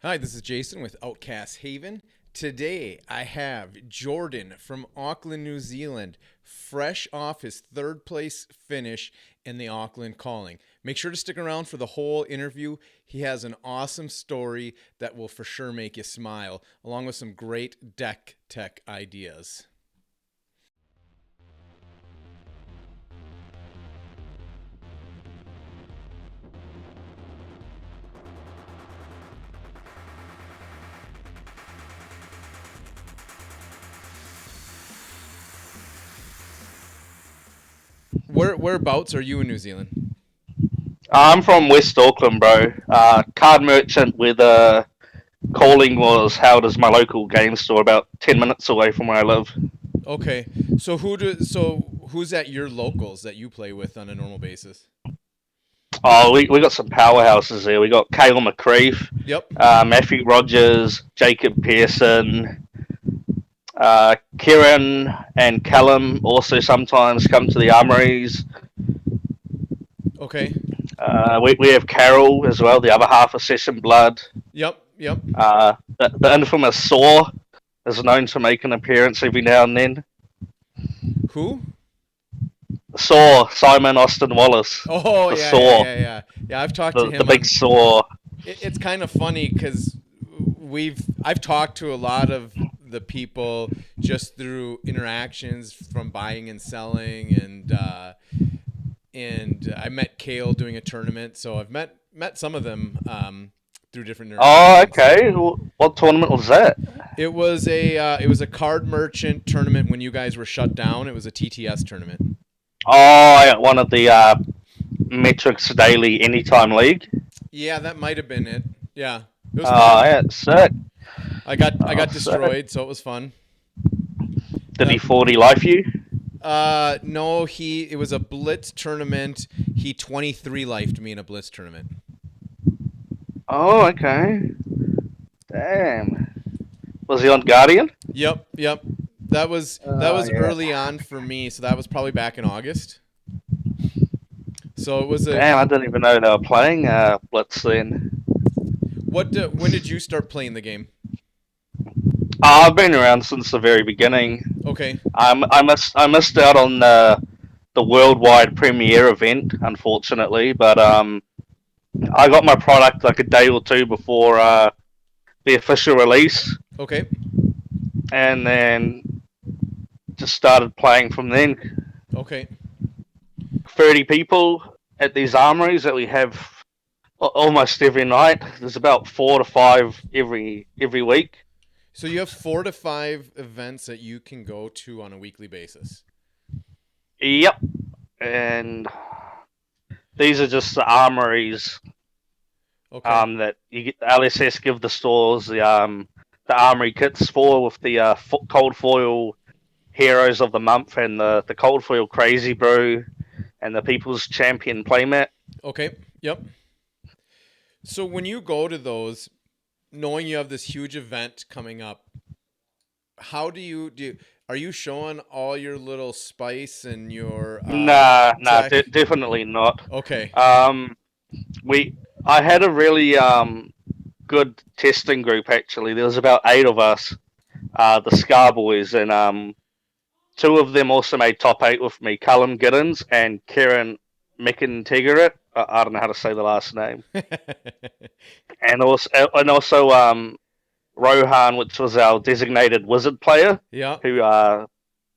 Hi, this is Jason with Outcast Haven. Today I have Jordan from Auckland, New Zealand, fresh off his third place finish in the Auckland Calling. Make sure to stick around for the whole interview. He has an awesome story that will for sure make you smile, along with some great deck tech ideas. Whereabouts are you in New Zealand? I'm from West Auckland, bro. Card merchant where the calling was held as my local game store, about 10 minutes away from where I live. Okay, who's at your locals that you play with on a normal basis? Oh, we got some powerhouses there. We got Kale McCreef, Yep. Matthew Rogers, Jacob Pearson, Kieran and Callum also sometimes come to the armories. Okay. We have Carol as well, the other half of Session Blood. Yep. Yep. The infamous Saw is known to make an appearance every now and then. Who? Saw, Simon Austin Wallace, Oh the yeah, yeah, Saw, yeah, yeah. Yeah, I've talked to the him big on. Saw. It's kind of funny because I've talked to a lot of the people just through interactions from buying and selling, and I met Kale doing a tournament, so I've met some of them through different Oh, interactions. okay. What tournament was that? It was a card merchant tournament when you guys were shut down. It was a TTS tournament. Oh, at one of the Metrics Daily Anytime League. Yeah, that might have been it. Yeah, it was Oh, fun. yeah, sick. I Oh, got sick. destroyed, so it was fun. Did he Uh, 40 life you? no, it was a blitz tournament. He 23 lifed me in a blitz tournament. Oh, okay. Damn. Was he on Guardian? Yep, yep. That Oh, was yeah. early on for me, so that was probably back in August. So it was a Damn, I didn't even know they were playing Blitz then. when did you start playing the game? I've been around since the very beginning. Okay. I missed out on the worldwide premiere event, unfortunately, but I got my product like a day or two before the official release, Okay. and then just started playing from then. Okay. 30 people at these armories that we have almost every night. There's about 4 to 5 every week. So you have 4 to 5 events that you can go to on a weekly basis. Yep, and these are just the armories Okay. that you get. The LSS give the stores the armory kits for with the cold foil heroes of the month and the cold foil crazy brew and the people's champion playmat. Okay. Yep. So when you go to those, knowing you have this huge event coming up, how do are you showing all your little spice and your Nah, tech? definitely not. Okay. Um, we I had a really good testing group actually. There was about 8 of us, the Scar Boys, and two of them also made top 8 with me, Callum Giddens and Kieran McIntegrate. I don't know how to say the last name, and also Rohan, which was our designated wizard player, Yeah. who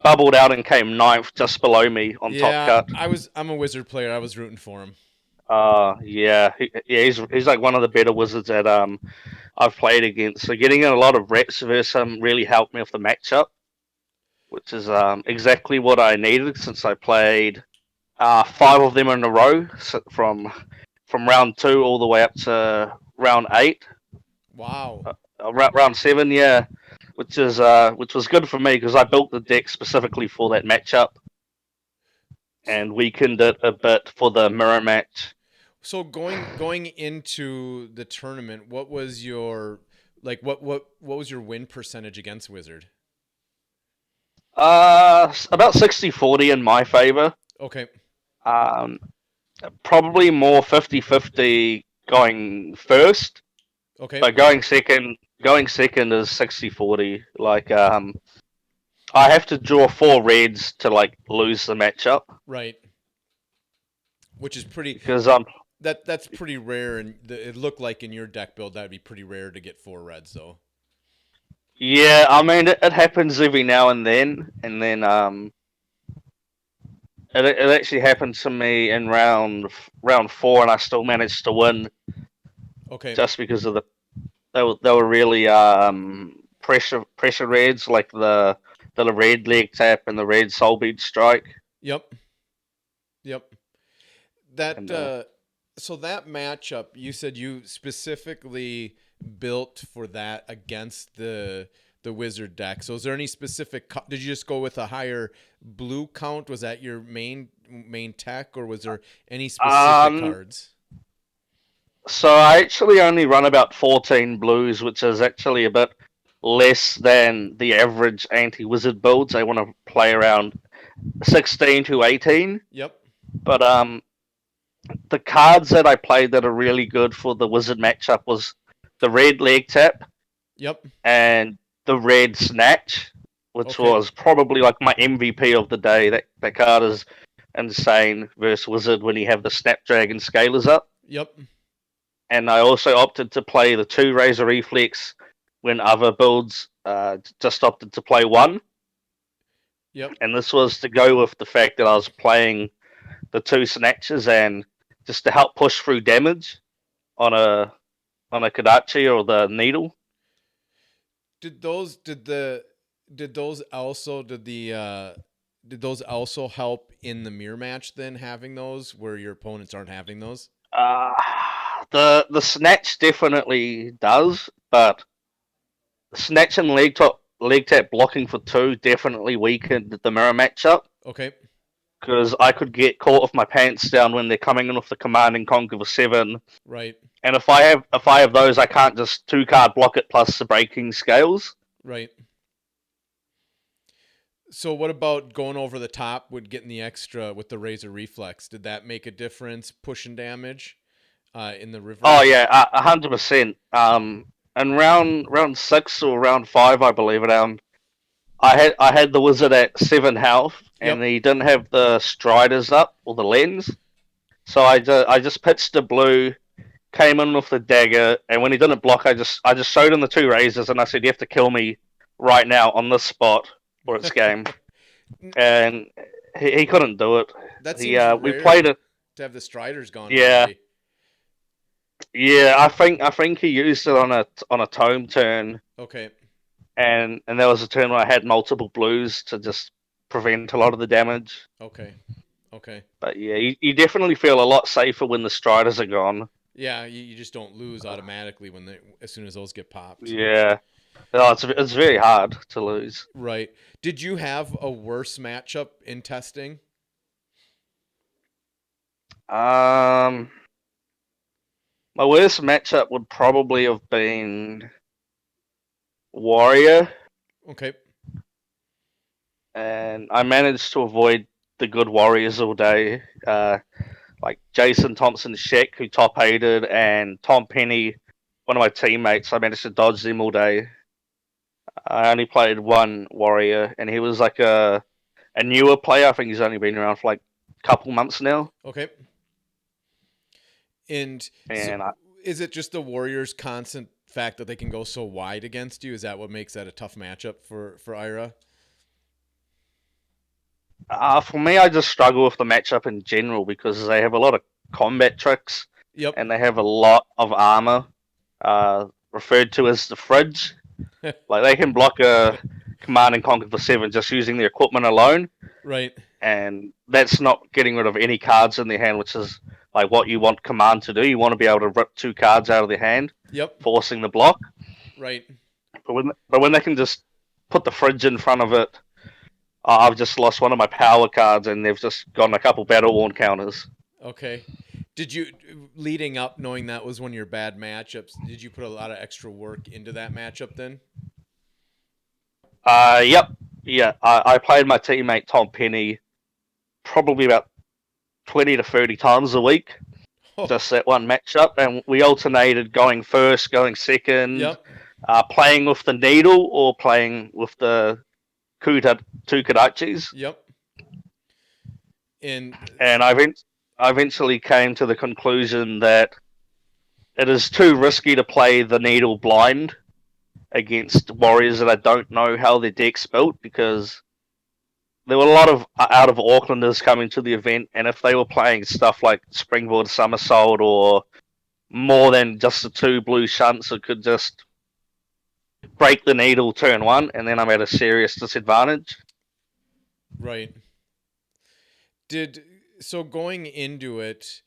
bubbled out and came ninth, just below me on top Yeah, cut. I'm a wizard player. I was rooting for him. Yeah, he's like one of the better wizards that I've played against. So getting in a lot of reps versus him really helped me with the matchup, which is exactly what I needed since I played 5 of them in a row, so from round 2 all the way up to round 8, Wow. round 7, yeah, which was good for me because I built the deck specifically for that matchup and weakened it a bit for the mirror match. So going into the tournament, what was your what was your win percentage against Wizard? About 60-40 in my favor. Okay. Um, Probably more 50-50 going first. Okay. But going second is 60-40. Like I have to draw 4 reds to like lose the matchup Right. Which is pretty because that's pretty rare, and it looked like in your deck build that'd be pretty rare to get 4 reds though. yeah, I mean it happens every now and then it actually happened to me in round 4, and I still managed to win Okay. just because of they were really pressure reds, like the red leg tap and the red soul bead strike. Yep. Yep. That And so that matchup, you said you specifically built for that against the wizard deck. So is there any specific did you just go with a higher blue count? Was that your main tech, or was there any specific um, cards? so I actually only run about 14 blues, which is actually a bit less than the average anti-wizard builds. I want to play around 16 to 18. Yep. But the cards that I played that are really good for the wizard matchup was the red leg tap Yep. and the red snatch, which Okay. was probably like my MVP of the day. That card is insane versus wizard when you have the snapdragon scalers up. Yep. And I also opted to play the 2 razor reflex when other builds just opted to play 1. Yep. And this was to go with the fact that I was playing the 2 snatches and just to help push through damage on a Kadachi or the needle. Did those did the did those also did those also help in the mirror match then, having those where your opponents aren't having those? Uh, the snatch definitely does, but snatch and leg tap blocking for 2 definitely weakened the mirror matchup Okay. because I could get caught with my pants down when they're coming in with the command and conquer for 7. Right. And if I have those, I can't just 2 card block it plus the breaking scales. Right. So what about going over the top with getting the extra with the razor reflex? Did that make a difference pushing damage in the Oh reverse? yeah, 100%. In round 6 or round 5, I believe it. I had the wizard at 7 health, and Yep. he didn't have the striders up or the lens. So I just pitched the blue, came in with the dagger, and when he didn't block, I just showed him the 2 razors, and I said, "You have to kill me right now on this spot, or it's game." And he couldn't do it. That He seems we played rare it. to have the striders gone Yeah, already. yeah. I think he used it on a tome turn, Okay. and there was a turn where I had multiple blues to just prevent a lot of the damage. Okay. Okay. But yeah, you definitely feel a lot safer when the striders are gone. Yeah, you just don't lose automatically when they as soon as those get popped. Yeah, no, it's very hard to lose. Right. Did you have a worse matchup in testing? Um, my worst matchup would probably have been Warrior, Okay. and I managed to avoid the good Warriors all day. Like Jason Thompson Sheck, who top aided, and Tom Penny, one of my teammates. I managed to dodge them all day. I only played one Warrior, and he was like a newer player. I think he's only been around for like a couple months now. Okay. And so And is it just the Warriors' constant fact that they can go so wide against you? Is that what makes that a tough matchup for Ira? for me, I just struggle with the matchup in general because they have a lot of combat tricks Yep. and they have a lot of armor, referred to as the fridge. Like they can block a command and conquer for 7 just using their equipment alone, Right. and that's not getting rid of any cards in their hand, which is like what you want command to do. You want to be able to rip 2 cards out of their hand, Yep. forcing the block. Right. But when they can just put the fridge in front of it, I've just lost one of my power cards, and they've just gotten a couple battle worn counters. Okay. Did you, leading up, knowing that was one of your bad matchups, did you put a lot of extra work into that matchup then? Yep, yeah. I played my teammate Tom Penny probably about 20 to 30 times a week. just that one matchup, and we alternated going first, going second, Yep. playing with the needle or playing with the two Kodachis. Yep. And And I eventually came to the conclusion that it is too risky to play the needle blind against warriors that I don't know how their deck's built, because there were a lot of out of Aucklanders coming to the event, and if they were playing stuff like Springboard Somersault or more than just the two blue shunts, it could just break the needle turn one, and then I'm at a serious disadvantage. right. Did so going into it,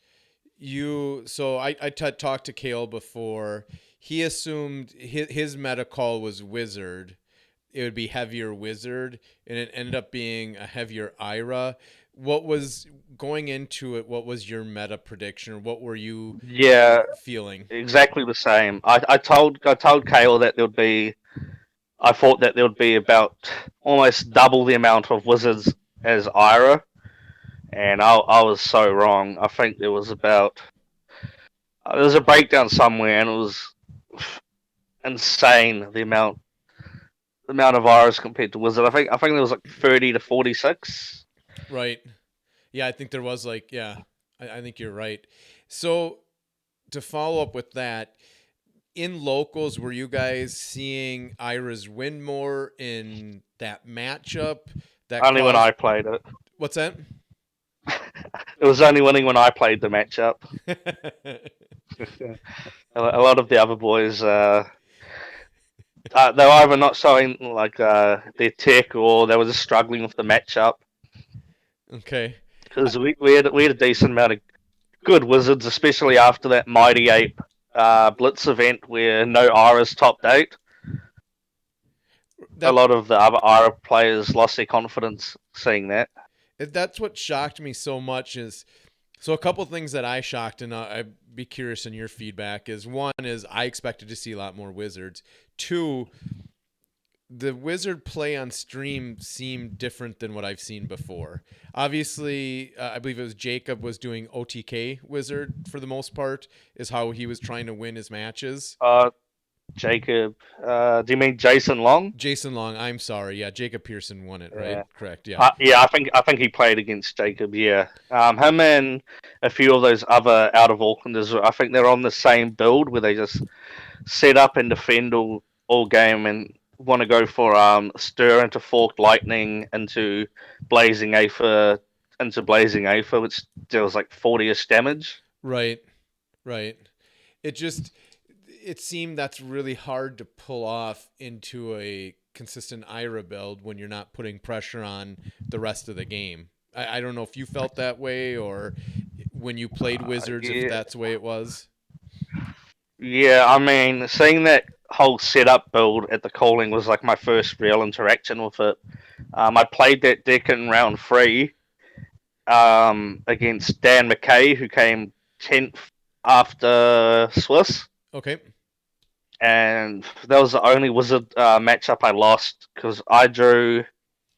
I talked to Kale before. He assumed his meta call was wizard. It would be heavier wizard, and it ended up being a heavier Ira. What was going into it? What was your meta prediction? What were you Yeah, feeling? exactly the same. I told Kale that there would be. I thought that there would be about almost double the amount of wizards as Ira, and I was so wrong. I think there was a breakdown somewhere, and it was insane the amount of Iras compared to wizard. I think there was like 30 to 46. Right. Yeah, I think there was I think you're right. So to follow up with that, in locals, were you guys seeing Ira's win more in that matchup that Only when caused I played it. what's that? It was only winning when I played the matchup. A lot of the other boys, they were either not showing like their tech, or they were just struggling with the matchup. Okay. Because we had a decent amount of good wizards, especially after that Mighty Ape Blitz event where no Iras topped 8. A That lot of the other Ira players lost their confidence seeing that. that's what shocked me so much is so a couple things that I shocked, and I'd be curious in your feedback is one is I expected to see a lot more wizards. Two, the wizard play on stream seemed different than what I've seen before. Obviously, I believe it was Jacob was doing OTK wizard for the most part, is how he was trying to win his matches. Jacob, do you mean Jason Long? Jason Long, I'm sorry. Yeah, Jacob Pearson won it, right? Yeah. Correct. Yeah. Yeah, I think he played against Jacob. Yeah, him and a few of those other out of Aucklanders. I think they're on the same build where they just set up and defend all game and want to go for stir into forked lightning into blazing aether, which deals like 40ish damage. Right. Right. It just it seemed that's really hard to pull off into a consistent Ira build when you're not putting pressure on the rest of the game. I don't know if you felt that way or when you played Wizards, if Yeah, that's the way it was. yeah. I mean, seeing that whole setup build at the calling was like my first real interaction with it. I played that deck in round 3 against Dan McKay, who came 10th after Swiss, Okay. and that was the only wizard matchup I lost because I drew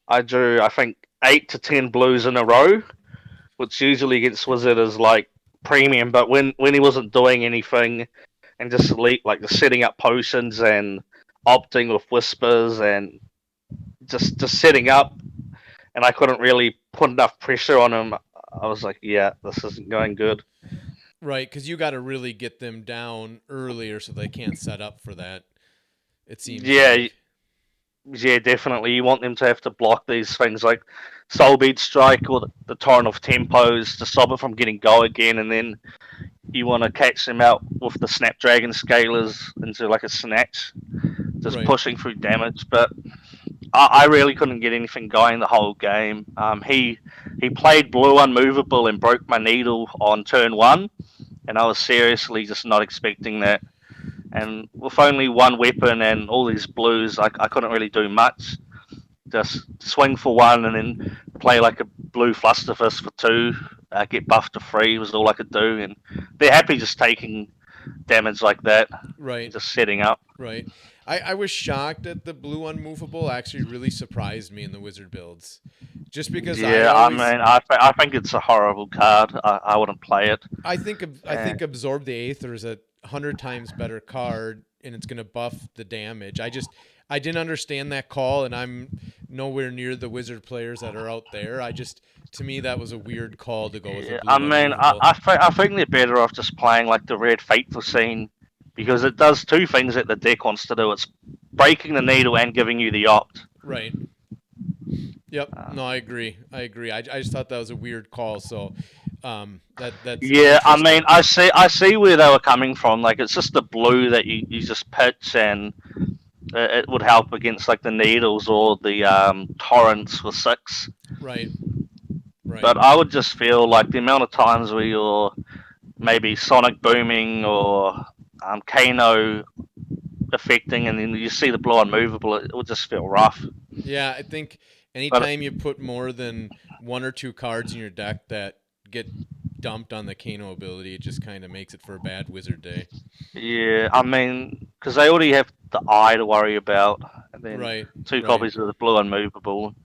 I think 8 to 10 blues in a row, which usually against wizard is like premium, but when he wasn't doing anything and just setting up potions and opting with whispers and just setting up, and I couldn't really put enough pressure on him. I was like, yeah, this isn't going good. Right, because you got to really get them down earlier so they can't set up for that. It seems Yeah, like. yeah, definitely. You want them to have to block these things like Soul Beat Strike or the Torrent of Tempos to stop it from getting go again, and then you want to catch them out with the Snapdragon Scalers into like a snatch, just Right. pushing through damage. But I really couldn't get anything going the whole game. He played blue unmovable and broke my needle on turn 1, and I was seriously just not expecting that. And with only one weapon and all these blues, I couldn't really do much. Just swing for 1 and then play like a blue Flusterfist for 2, get buffed to 3 was all I could do. And they're happy just taking damage like that, Right. just setting up. Right. I was shocked that the blue unmovable actually really surprised me in the wizard builds. Just because I Yeah, I always mean, I think it's a horrible card. I wouldn't play it. I think absorb the aether is 100 times better card and it's gonna buff the damage. I didn't understand that call and I'm nowhere near the wizard players that are out there. To me that was a weird call to go with a Yeah, I blue mean, unmovable. I think they're better off just playing like the red fateful scene because it does two things that the deck wants to do. It's breaking the needle and giving you the opt. Right. Yep. Uh, No, I agree. I just thought that was a weird call. So, that's yeah, I mean, interesting. I see where they were coming from. Like, it's just the blue that you just pitch, and it would help against like the needles or the torrents for 6. Right. Right. But I would just feel like the amount of times where you're maybe sonic booming or Kano affecting, and then you see the blue unmovable, it would just feel rough. Yeah, I think But anytime you put more than one or two cards in your deck that get dumped on the Kano ability, it just kind of makes it for a bad wizard day. yeah, I mean, because they already have the eye to worry about, and then Right. two Right. copies of the blue unmovable.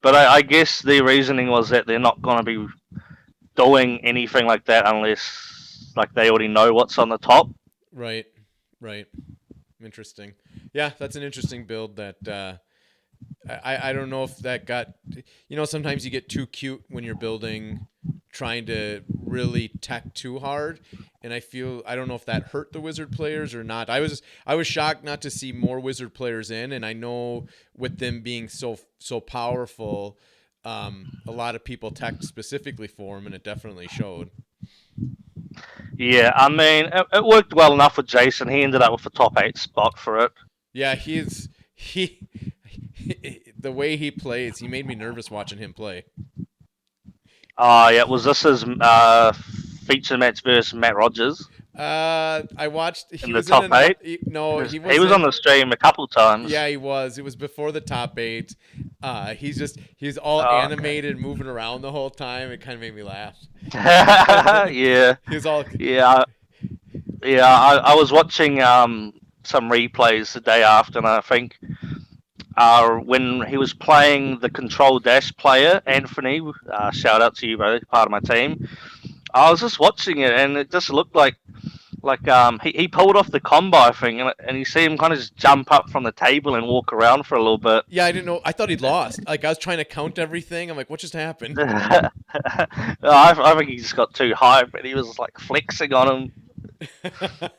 But I guess their reasoning was that they're not going to be doing anything like that unless like they already know what's on the top. Right. Right. Interesting. Yeah, that's an interesting build that I don't know if that got, sometimes you get too cute when you're building, trying to really tech too hard, and I don't know if that hurt the wizard players or not. I was shocked not to see more wizard players in, and I know with them being so powerful, a lot of people teched specifically for them, and it definitely showed. Yeah, I mean, it worked well enough with Jason. He ended up with the top 8 spot for it. Yeah, he the way he plays, he made me nervous watching him play. Yeah, was this his feature match versus Matt Rogers I watched. in the top 8? No, Because he he was was on in. the stream a couple times. Yeah, he was. It was before the top 8. He's all Okay. animated, moving around the whole time. It kind of made me laugh. Yeah, He was all. yeah, yeah. I was watching some replays the day after, and I think when he was playing the Control Dash player, Anthony, shout out to you, bro, part of my team. I was just watching it, and it just looked like he pulled off the combo thing, and you see him kind of just jump up from the table and walk around for a little bit. Yeah, I didn't know. I thought he'd lost. Like I was trying to count everything. I'm like, what just happened? I think he just got too hyped, and he was like flexing on him.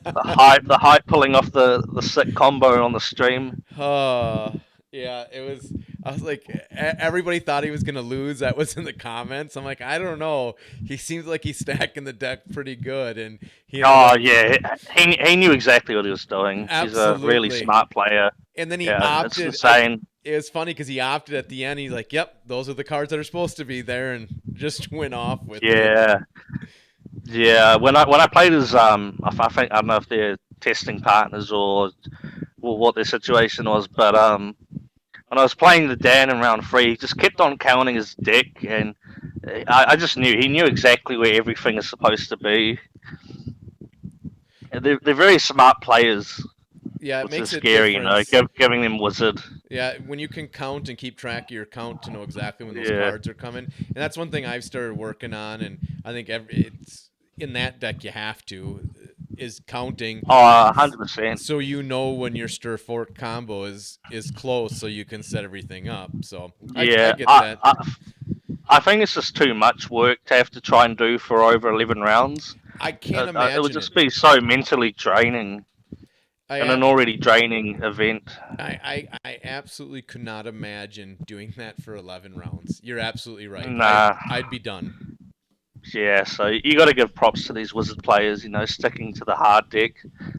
The hype pulling off the sick combo on the stream. uh, yeah, it was. I was like, everybody thought he was gonna lose. That was in the comments. I'm like, I don't know. He seems like he's stacking the deck pretty good, and he ended Oh up yeah, he knew exactly what he was doing. He's a really absolutely. smart player. And then he Yeah, it's opted. insane. It was funny because he opted at the end. He's like, "Yep, those are the cards that are supposed to be there," and just went off with it. Yeah, yeah. When I played as I think I don't know if they're testing partners or what their situation was, but when I was playing the Dan in round 3, he just kept on counting his deck, and I just knew he knew exactly where everything is supposed to be. And they're very smart players, Yeah, it which is makes a scary, difference. giving them wizard. Yeah, when you can count and keep track of your count to know exactly when those Yeah. cards are coming, and that's one thing I've started working on, and I think it's in that deck you have to is counting, Oh, 100%. so you know when your stir fork combo is close, so you can set everything up. So I Yeah, get that. I think it's just too much work to have to try and do for over 11 rounds. I can't It would imagine it. just be so mentally draining in I an already draining event. I absolutely could not imagine doing that for 11 rounds. You're absolutely right. Nah, I'd be done. yeah, so you got to give props to these wizard players, sticking to the hard deck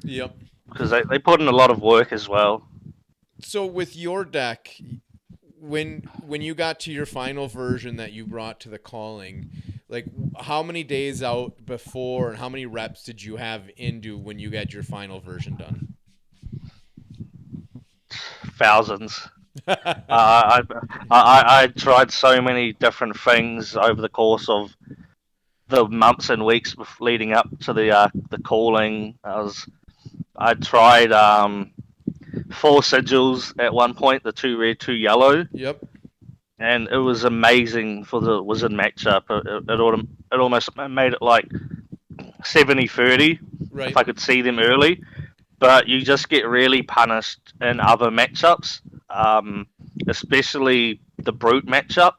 Yep. because they put in a lot of work as well. So with your deck, when you got to your final version that you brought to the calling, like how many days out before and how many reps did you have into when you got your final version done? Thousands. I tried so many different things over the course of the months and weeks leading up to the calling. I tried 4 sigils at one point, the 2 red, 2 yellow, Yep. and it was amazing for the wizard matchup. It almost made it like 70-30 if Right. I could see them early, but you just get really punished in other matchups, especially the brute matchup,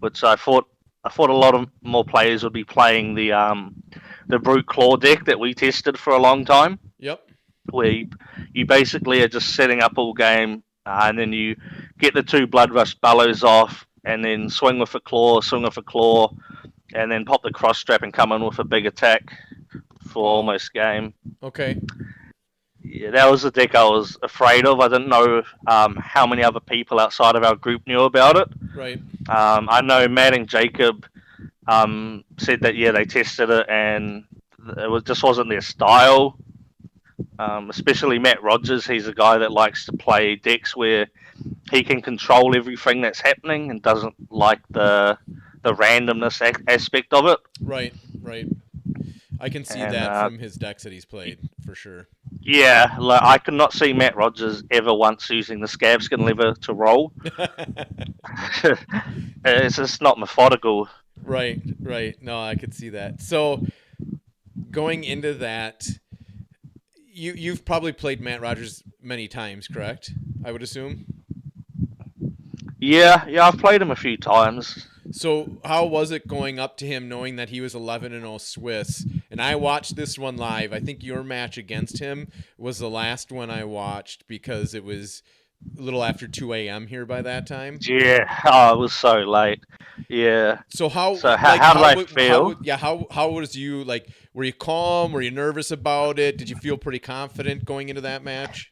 which I thought a lot of more players would be playing the brute claw deck that we tested for a long time, Yep. where you basically are just setting up all game, and then you get the 2 blood rush bellows off, and then swing with a claw, and then pop the cross strap and come in with a big attack for Wow. almost game. Okay. Yeah, that was the deck I was afraid of. I didn't know how many other people outside of our group knew about it. Right. I know Matt and Jacob said that they tested it and just wasn't their style. Especially Matt Rogers, he's a guy that likes to play decks where he can control everything that's happening and doesn't like the randomness aspect of it. Right. Right. I can see And that from his decks that he's played for sure. yeah, like, I could not see Matt Rogers ever once using the scab skin lever to roll. It's just not methodical. Right. Right. No, I could see that. So going into that, you've probably played Matt Rogers many times, correct? I would assume. Yeah, I've played him a few times. So how was it going up to him knowing that he was 11-0 Swiss? And I watched this one live. I think your match against him was the last one I watched because it was a little after 2 a.m. here by that time. Yeah, it was so late. Yeah. So how did I feel? How was you, like, were you calm? Were you nervous about it? Did you feel pretty confident going into that match?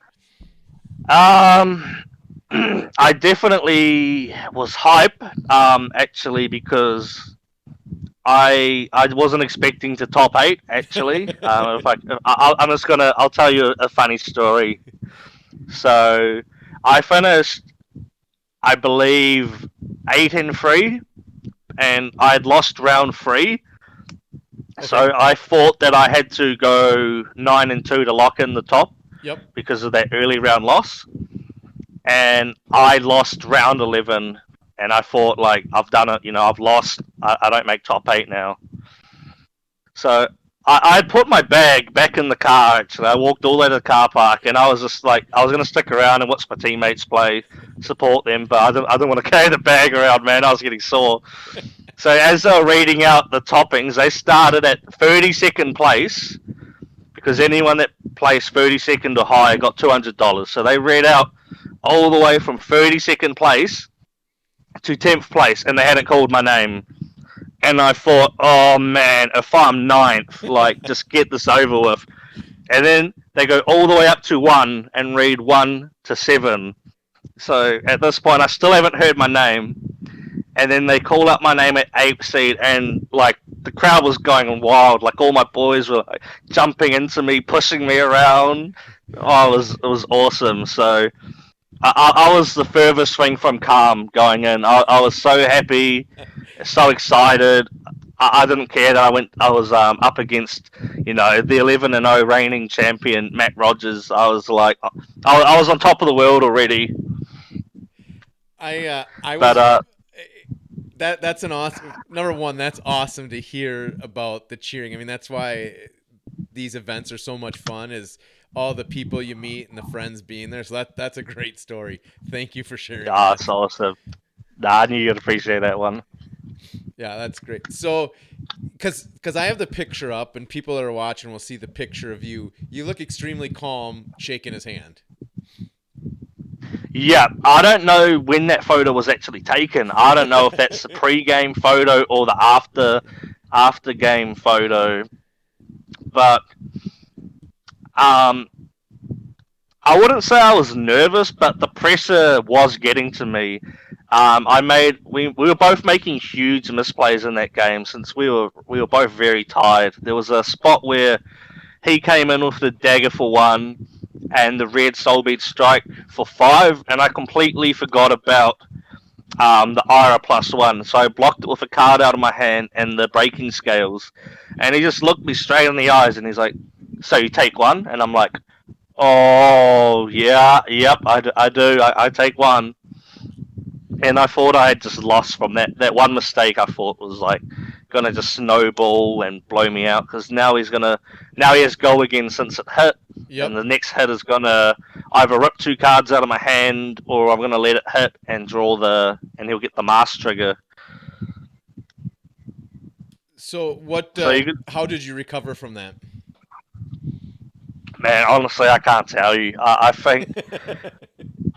I definitely was hype, actually, because I wasn't expecting to top 8. Actually, I'll tell you a funny story. So I finished, I believe, 8-3, and I had lost round 3. Okay. So I thought that I had to go 9-2 to lock in the top. Yep. Because of that early round loss. And I lost round 11, and I thought, like, I've done it, I've lost, I don't make top 8 now. So I put my bag back in the car, actually. I walked all the way to the car park, and I was just like, I was going to stick around and watch my teammates play, support them, but I didn't want to carry the bag around, man. I was getting sore. So as they were reading out the toppings, they started at 32nd place, because anyone that placed 32nd or higher got $200. So they read out all the way from 32nd place to 10th place, and they hadn't called my name. And I thought, oh man, if I'm 9th, like, just get this over with. And then they go all the way up to 1 and read 1 to 7. So at this point, I still haven't heard my name. And then they call up my name at 8th seed, and, like, the crowd was going wild. Like, all my boys were, like, jumping into me, pushing me around. Oh, it was awesome. So I was the furthest thing from calm going in. I was so happy, so excited. I didn't care that I was up against, the 11-0 reigning champion Matt Rogers. I was like, I was on top of the world already. That's an awesome, number one, that's awesome to hear about the cheering. I mean, that's why these events are so much fun, is all the people you meet and the friends being there. So that's a great story. Thank you for sharing. Yeah, it's awesome. I knew you'd appreciate that one. Yeah, that's great. So, because I have the picture up, and people that are watching will see the picture of you. You look extremely calm, shaking his hand. Yeah, I don't know when that photo was actually taken. I don't know if that's the pre-game photo or the after-game photo. But I wouldn't say I was nervous, but the pressure was getting to me. We were both making huge misplays in that game, since we were both very tired. There was a spot where he came in with the dagger for 1 and the red soul beat strike for 5, and I completely forgot about the Ira +1. So I blocked it with a card out of my hand and the breaking scales. And he just looked me straight in the eyes and he's like, "So you take one?" And I'm like, "Oh, yeah, yep, I do. I take one." And I thought I had just lost from that one mistake. I thought was like gonna just snowball and blow me out because now he has go again since it hit, and Yep. the next hit is gonna either rip two cards out of my hand or I'm gonna let it hit and draw and he'll get the mask trigger. So what? So you could, How did you recover from that? man, honestly, I can't tell you. I think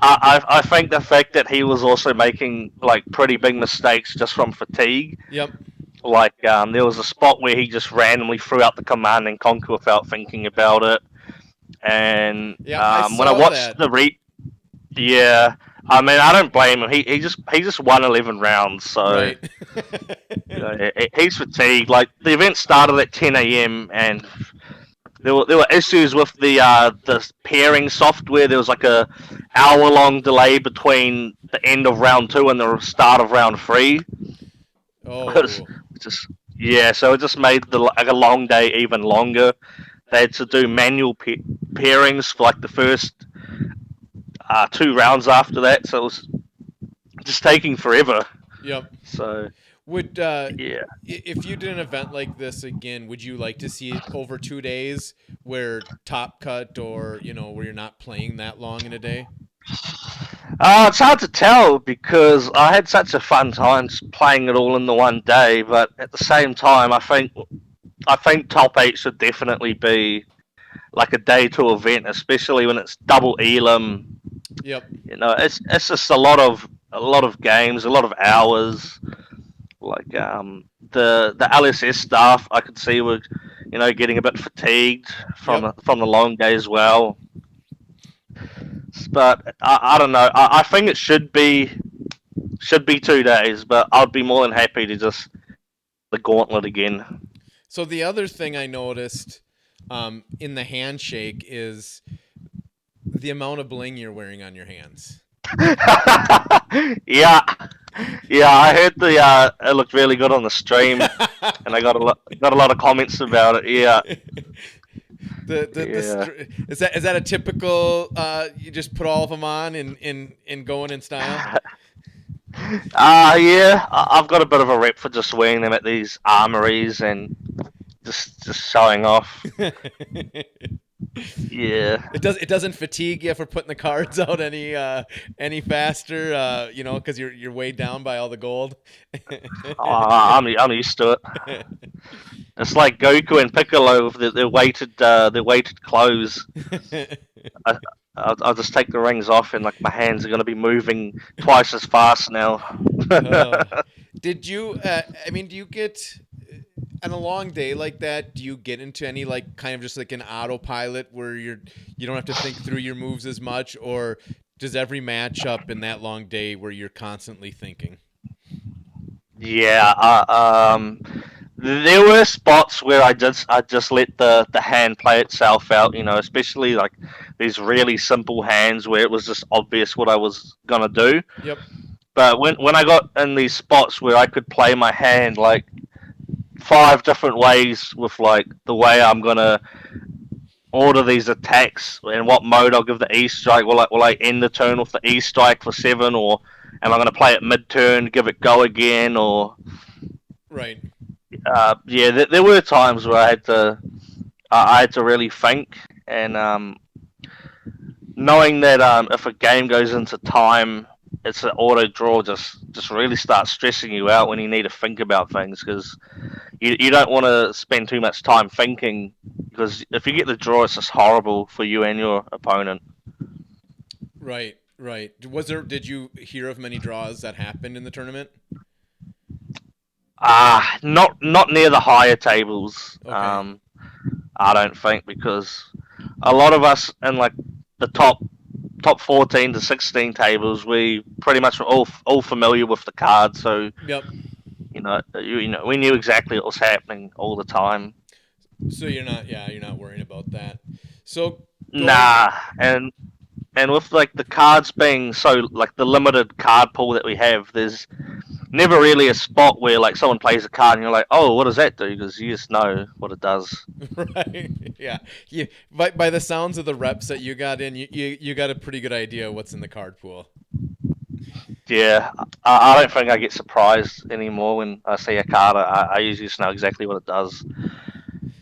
I think the fact that he was also making like pretty big mistakes just from fatigue. Yep. Like there was a spot where he just randomly threw out the command and conquer without thinking about it. And Yeah, I when I saw watched that. yeah, I mean I don't blame him. He just won 11 rounds, so Right. you know, he's fatigued. Like the event started at 10 a.m. and there were issues with the pairing software. There was like a hour-long delay between the end of round two and the start of round three. It's Oh. just yeah, so it just made like a long day even longer. They had to do manual pairings for like the first 2 rounds after that, so it was just taking forever. Yep. So Would yeah, if you did an event like this again, would you like to see it over 2 days, where top cut, or where you're not playing that long in a day? it's hard to tell because I had such a fun time just playing it all in the one day, but at the same time, I think top eight should definitely be like a day two event, especially when it's double elim. Yep. It's just a lot of games, a lot of hours. Like the LSS staff, I could see were getting a bit fatigued from Yep. from the long day as well. But I don't know. I think it should be 2 days, but I'd be more than happy to just the gauntlet again. So the other thing I noticed, in the handshake, is the amount of bling you're wearing on your hands. Yeah, yeah. I heard it looked really good on the stream, and I got a lot of comments about it. Yeah, yeah. Is that a typical, you just put all of them on and going in style? Yeah. I've got a bit of a rep for just wearing them at these armories and just showing off. Yeah. It doesn't fatigue you for putting the cards out any faster, because you're weighed down by all the gold. I'm used to it. It's like Goku and Piccolo with their weighted clothes. I, I'll just take the rings off and like my hands are gonna be moving twice as fast now. uh, did you? I mean, do you get, on a long day like that? Do you get into any, like, kind of just like an autopilot where you don't have to think through your moves as much, or does every matchup in that long day where you're constantly thinking? Yeah. There were spots where I just let the hand play itself out. Especially like these really simple hands where it was just obvious what I was gonna do. Yep. But when I got in these spots where I could play my hand like five different ways with like the way I'm gonna order these attacks and what mode I'll give the E strike. Will I end the turn with the E strike for 7, or am I gonna play it mid turn, give it go again, or Right. yeah, there were times where I had to really think, and knowing that if a game goes into time, it's an auto draw. Just really starts stressing you out when you need to think about things because you don't want to spend too much time thinking because if you get the draw, it's just horrible for you and your opponent. Right. Right. Did you hear of many draws that happened in the tournament? Not near the higher tables. Okay. I don't think because a lot of us in like the top 14 to 16 tables, we pretty much were all familiar with the card, so Yep. we knew exactly what was happening all the time. So you're not, yeah, you're not worrying about that. So going, Nah, and And with like the cards being so like the limited card pool that we have, there's never really a spot where like someone plays a card and you're like, oh, what does that do? Because you just know what it does. Right. Yeah. By the sounds of the reps that you got in, you got a pretty good idea what's in the card pool. Yeah, I don't think I get surprised anymore when I see a card. I usually just know exactly what it does.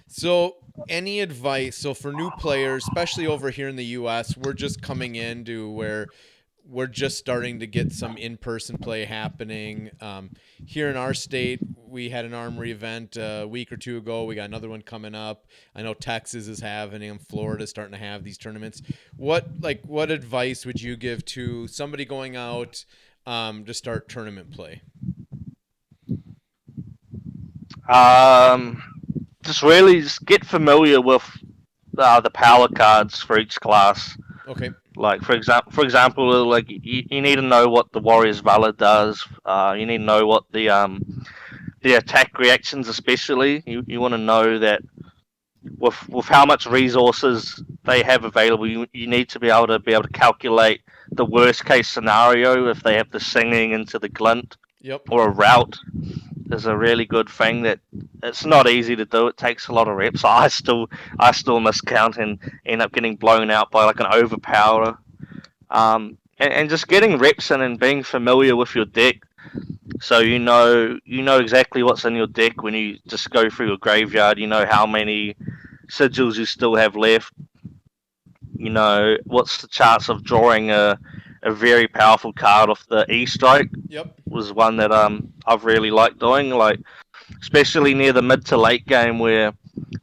So, any advice? So, for new players, especially over here in the U.S., we're just coming into where we're just starting to get some in-person play happening. Here in our state, we had an armory event a week or two ago. We got another one coming up. I know Texas is having them. Florida's starting to have these tournaments. What advice would you give to somebody going out to start tournament play? Just get familiar with the power cards for each class. Okay. Like for example, like you need to know what the Warrior's Valor does. You need to know what the attack reactions, especially. You want to know that with how much resources they have available, you need to be able to calculate the worst case scenario if they have the singing into the glint. Yep. Or a route is a really good thing that it's not easy to do. It takes a lot of reps. I still miscount and end up getting blown out by like an overpower. And just getting reps in and being familiar with your deck, so you know exactly what's in your deck when you just go through your graveyard. You know how many sigils you still have left. You know what's the chance of drawing a very powerful card off the E-Strike. Yep. Was one that I've really liked doing, like especially near the mid to late game where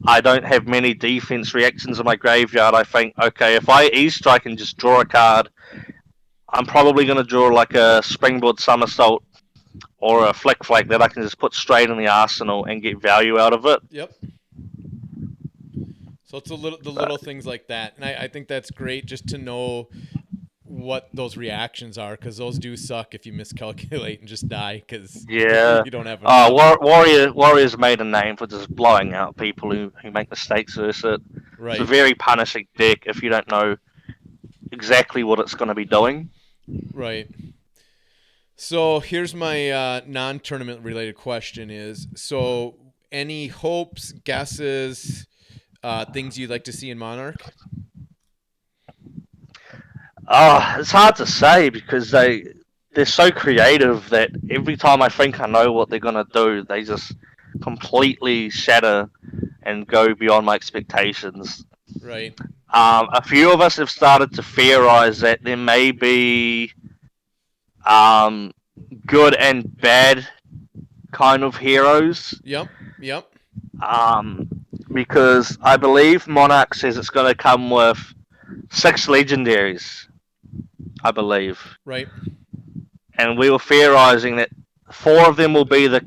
I don't have many defense reactions in my graveyard. I think, okay, if I E-Strike and just draw a card, I'm probably going to draw like a Springboard Somersault or a Flick Flake that I can just put straight in the arsenal and get value out of it. Yep. So it's the little things like that, and I think that's great just to know what those reactions are, because those do suck if you miscalculate and just die because you don't have Warriors made a name for just blowing out people who make mistakes versus it. Right. It's a very punishing deck if you don't know exactly what it's going to be doing. Right. So here's my non-tournament related question is, so any hopes, guesses, things you'd like to see in Monarch? It's hard to say because they're so creative that every time I think I know what they're gonna do, they just completely shatter and go beyond my expectations. Right. A few of us have started to theorize that there may be good and bad kind of heroes. Yep. Because I believe Monarch says it's going to come with 6 legendaries, I believe. Right. And we were theorizing that 4 of them will be the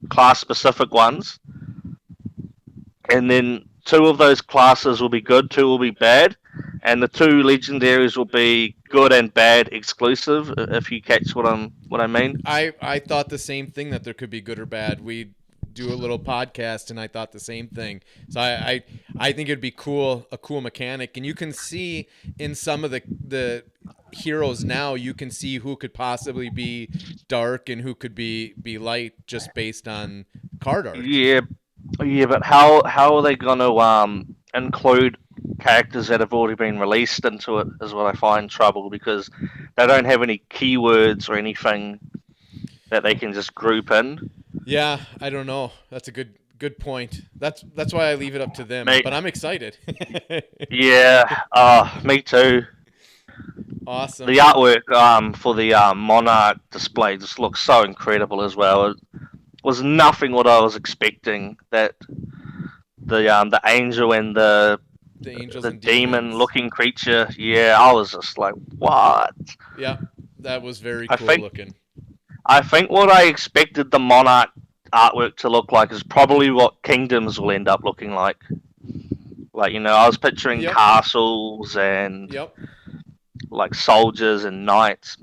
class-specific ones, and then 2 of those classes will be good, 2 will be bad, and the 2 legendaries will be good and bad exclusive. If you catch what I mean. I thought the same thing, that there could be good or bad. We do a little podcast and I thought the same thing. So I think it'd be a cool mechanic, and you can see in some of the heroes now, you can see who could possibly be dark and who could be light just based on card art. Yeah, but how are they going to include characters that have already been released into it is what I find trouble, because they don't have any keywords or anything that they can just group in. Yeah, I don't know. That's a good point. That's why I leave it up to them. But I'm excited. Yeah, me too. Awesome. The artwork for the Monarch display just looks so incredible as well. It was nothing what I was expecting. That the angel and the demon-looking creature. Yeah, I was just like, what? Yeah, that was very cool looking. I think what I expected the Monarch artwork to look like is probably what Kingdoms will end up looking like. Like, I was picturing castles and like soldiers and knights.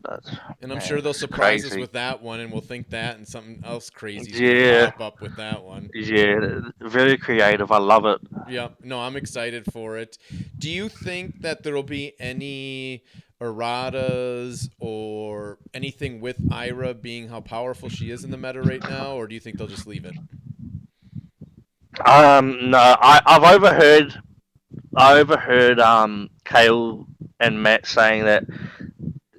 And I'm sure they'll surprise us with that one, and we'll think that, and something else crazy is gonna pop up with that one. Yeah, very creative. I love it. Yeah, no, I'm excited for it. Do you think that there'll be any erratas or anything with Ira being how powerful she is in the meta right now, or do you think they'll just leave it? No, I overheard Kale and Matt saying that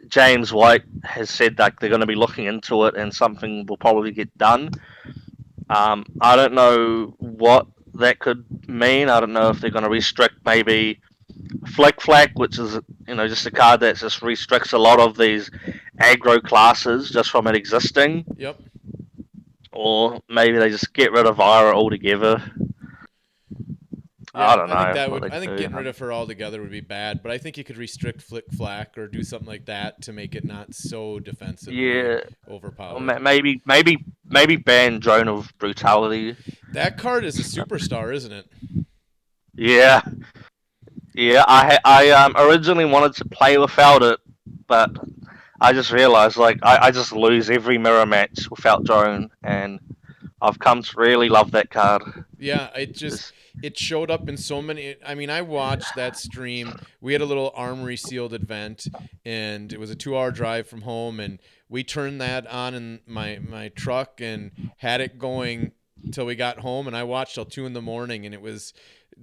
James White has said like they're going to be looking into it and something will probably get done. I don't know what that could mean. I don't know if they're going to restrict maybe Flick Flack, which is just a card that just restricts a lot of these aggro classes just from it existing, Yep. or maybe they just get rid of Ira altogether. I Yeah, don't I think know that what would. they I think do. getting rid of her altogether would be bad, but I think you could restrict Flick Flack or do something like that to make it not so defensively Yeah, or overpowered. maybe ban Drone of Brutality. That card is a superstar, isn't it? Yeah, yeah. I originally wanted to play without it, but I just realized like I just lose every mirror match without Drone, and I've come to really love that card. Yeah, it showed up in so many. I mean, I watched that stream. We had a little armory sealed event, and it was a 2 hour drive from home, and we turned that on in my truck and had it going till we got home, and I watched till 2 in the morning, and it was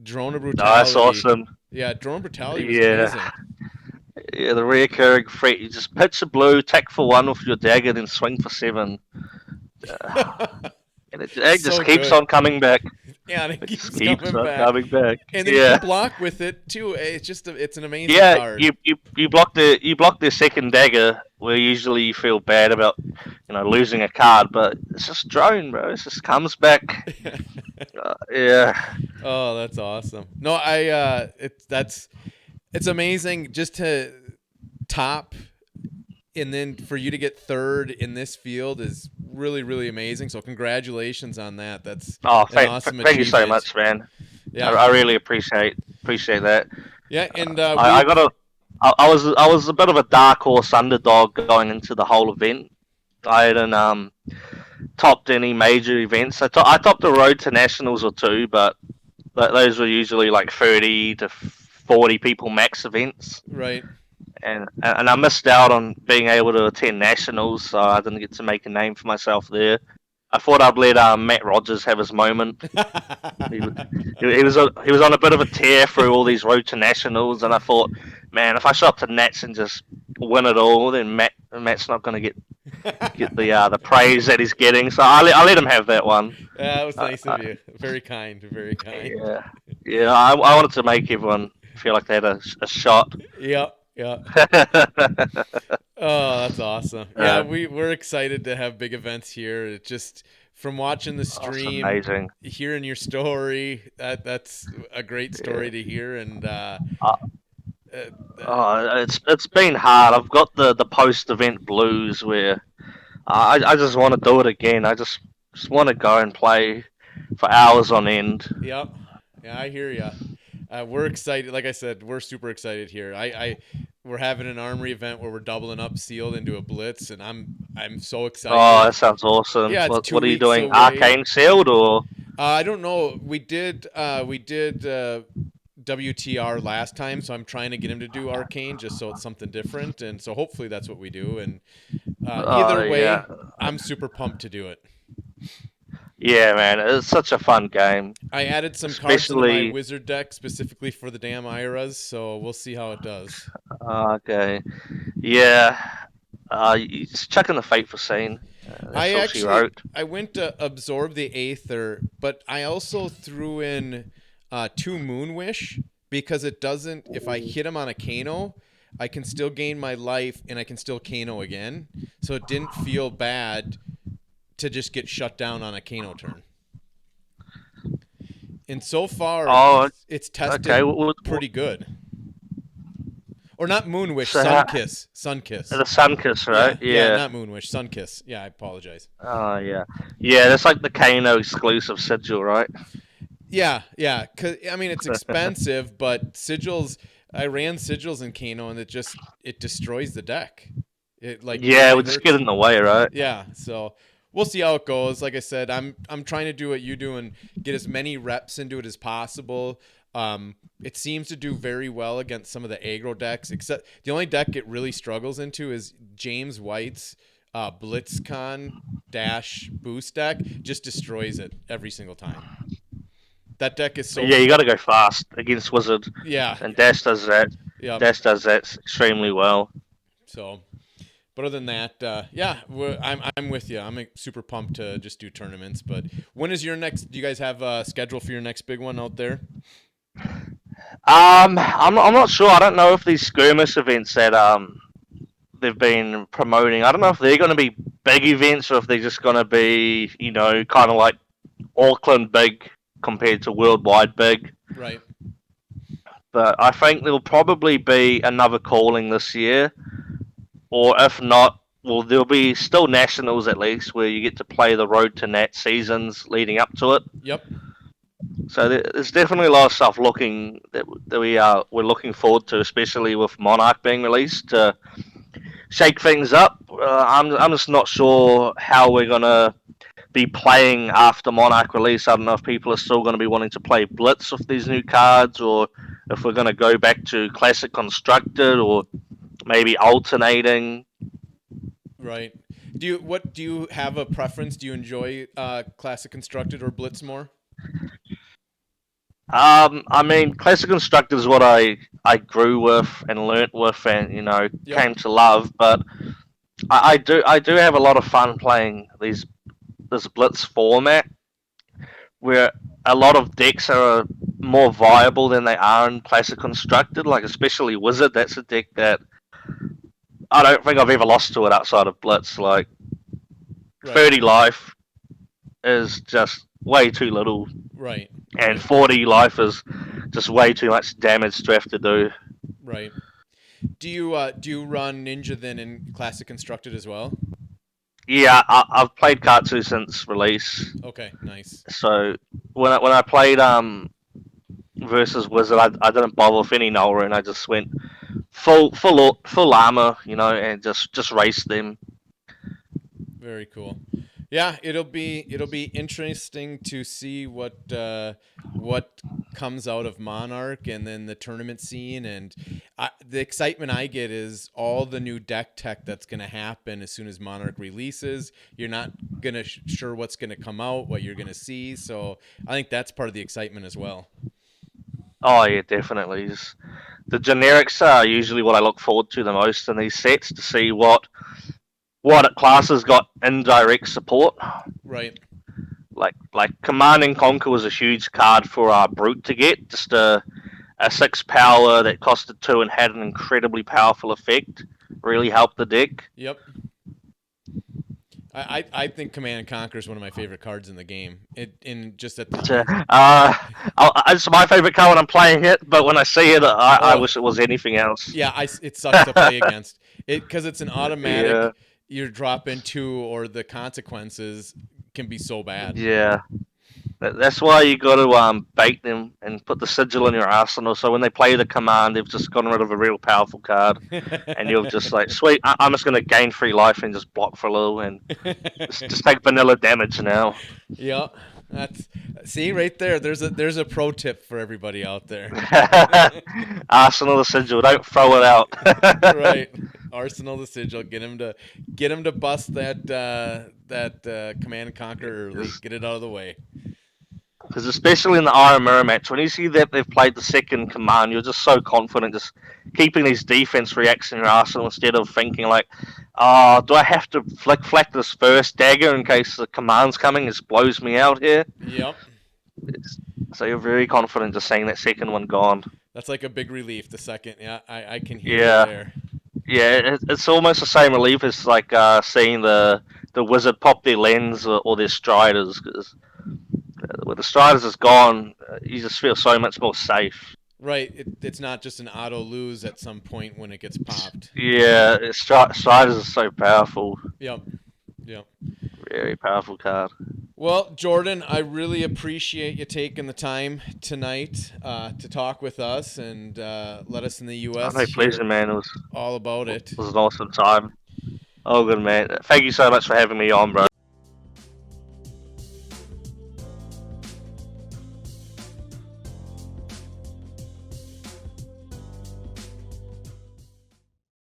drone of Oh, that's brutality. awesome. Yeah, drone brutality was Yeah, amazing. yeah. The reoccurring threat. You just pitch a blue, tack for one with your dagger, then swing for seven, and it just So keeps good. on coming back. Yeah, and it It just keeps keeps coming on back. coming back. And then you can Yeah. block with it too. It's an amazing Yeah, card. you block their second dagger, where usually you feel bad about losing a card, but it's just drone, bro. It just comes back. Yeah, Oh, that's awesome. No, it's amazing just to top and then for you to get third in this field is really really amazing. So congratulations on that. That's oh, an awesome thank you so achievement. much, man. I, Yeah. I really appreciate that. Yeah, and I got a I was a bit of a dark horse underdog going into the whole event. I hadn't topped any major events. I topped the road to nationals or two, but those were usually like 30 to 40 people max events, right. and I missed out on being able to attend nationals, so I didn't get to make a name for myself there. I thought I'd let Matt Rogers have his moment. He, he was on a bit of a tear through all these road to nationals, and I thought, man, if I show up to Nats and just win it all, then Matt's not going to get the praise that he's getting. So I let him have that one. That was Uh, nice uh, of you. Very kind. Very kind. yeah, yeah. I wanted to make everyone feel like they had a shot. Yep. Yeah. Oh, that's awesome. Yeah, uh, we're excited to have big events here. It just from watching the that's stream, amazing. hearing your story, that's a great Yeah. story to hear. And Uh, uh, it's been hard. I've got the post event blues where I just want to do it again. I just want to go and play for hours on end. yep, yeah, I hear you. We're excited. Like I said, we're super excited here. We're having an armory event where we're doubling up sealed into a blitz, and I'm so Oh, excited. that sounds awesome. Yeah, it's What two what are you weeks doing? away. Arcane sealed or? I don't know. We did WTR last time, so I'm trying to get him to do Arcane just so it's something different, and so hopefully that's what we do. And Oh either yeah, way, I'm super pumped to do it. yeah, man. It's such a fun game, I added some cards into my especially. wizard deck specifically for the damn Iras, so we'll see how it does. Okay, yeah. You just chuck in the fateful scene. I That's all she actually wrote. I went to absorb the Aether, but I also threw in two Moonwish because it doesn't. If I hit him on a Kano, I can still gain my life and I can still Kano again. So it didn't feel bad to just get shut down on a Kano turn. And so far, Oh, it's okay. tested pretty good. Or not Moonwish, So how, Sunkiss, Sunkiss. the Sunkiss, right? Yeah, Yeah. not Moonwish, Sunkiss. Yeah, I apologize. Oh yeah, yeah. That's like the Kano exclusive sigil, right? Yeah. Cause I mean, it's expensive, but sigils. I ran sigils in Kano, and it destroys the deck. It like Yeah, really we just get hurts. in the way, right? Yeah, so we'll see how it goes. Like I said, I'm trying to do what you do and get as many reps into it as possible. It seems to do very well against some of the aggro decks, except the only deck it really struggles into is James White's Blitzcon dash boost deck. Just destroys it every single time. That deck is so Yeah, you got to go fast against Wizard, yeah, and Dash does that. yeah. Dash does that extremely well. So, but other than that, yeah, I'm with you. I'm super pumped to just do tournaments. But when is your next? Do you guys have a schedule for your next big one out there? I'm not sure. I don't know if these skirmish events that they've been promoting, I don't know if they're going to be big events or if they're just going to be, kind of like Auckland big compared to worldwide big. Right. But I think there'll probably be another calling this year, or if not, well, there'll be still nationals at least where you get to play the road to Nat seasons leading up to it. Yep. So there's definitely a lot of stuff we're looking forward to, especially with Monarch being released to shake things up. I'm just not sure how we're gonna be playing after Monarch release. I don't know if people are still going to be wanting to play Blitz with these new cards, or if we're going to go back to Classic Constructed, or maybe alternating. Right. Do you have a preference? Do you enjoy Classic Constructed or Blitz more? I mean, Classic Constructed is what I grew with and learnt with, and Yep. came to love. But I do have a lot of fun playing this Blitz format, where a lot of decks are more viable than they are in Classic Constructed. Like especially Wizard, that's a deck that I don't think I've ever lost to it outside of Blitz. Like Right. 30 life is just way too little, Right. and 40 life is just way too much damage to have to do. Right. Do you run Ninja then in Classic Constructed as well? Yeah, I've played Katsu since release. Okay, nice. So when I played versus Wizard, I didn't bother with any null rune. I just went full armor, and just raced them. Very cool. Yeah, it'll be interesting to see what comes out of Monarch and then the tournament scene, and the excitement I get is all the new deck tech that's going to happen as soon as Monarch releases. You're not gonna sure what's going to come out, what you're going to see, so I think that's part of the excitement as well. Oh yeah, definitely. The generics are usually what I look forward to the most in these sets, to see what classes got indirect support. Right. Like Command and Conquer was a huge card for our Brute to get, just a 6 power that costed 2 and had an incredibly powerful effect. Really helped the deck. Yep. I think Command and Conquer is one of my favorite cards in the game. It's my favorite card when I'm playing it, but when I see it, I wish it was anything else. Yeah, it sucks to play against it because it's an automatic. Yeah. You drop into, or the consequences can be so bad. Yeah. That's why you got to bait them and put the sigil in your arsenal. So when they play the command, they've just gotten rid of a real powerful card, and you're just like, sweet, I'm just going to gain 3 life and just block for a little and just take vanilla damage now. Yeah, see right there. There's a pro tip for everybody out there. Arsenal the sigil, don't throw it out. Right, Arsenal the sigil. Get him to bust that Command and Conquer early. Get it out of the way. Because especially in the Iron Mirror match, when you see that they've played the second command, you're just so confident, just keeping these defense reacts in your arsenal instead of thinking like, oh, do I have to flick this first dagger in case the command's coming? It blows me out here. Yep. So you're very confident just seeing that second one gone. That's like a big relief. The second, yeah, I can hear you there. Yeah, it's almost the same relief as like seeing the wizard pop their lens or their striders, because when the striders is gone, you just feel so much more safe. Right, it's not just an auto lose at some point when it gets popped. Yeah, striders are so powerful. Yep. Very powerful card. Well, Jordan, I really appreciate you taking the time tonight to talk with us and let us in the U.S. My pleasure, man. It was all about it. It was an awesome time. Oh, good, man. Thank you so much for having me on, bro.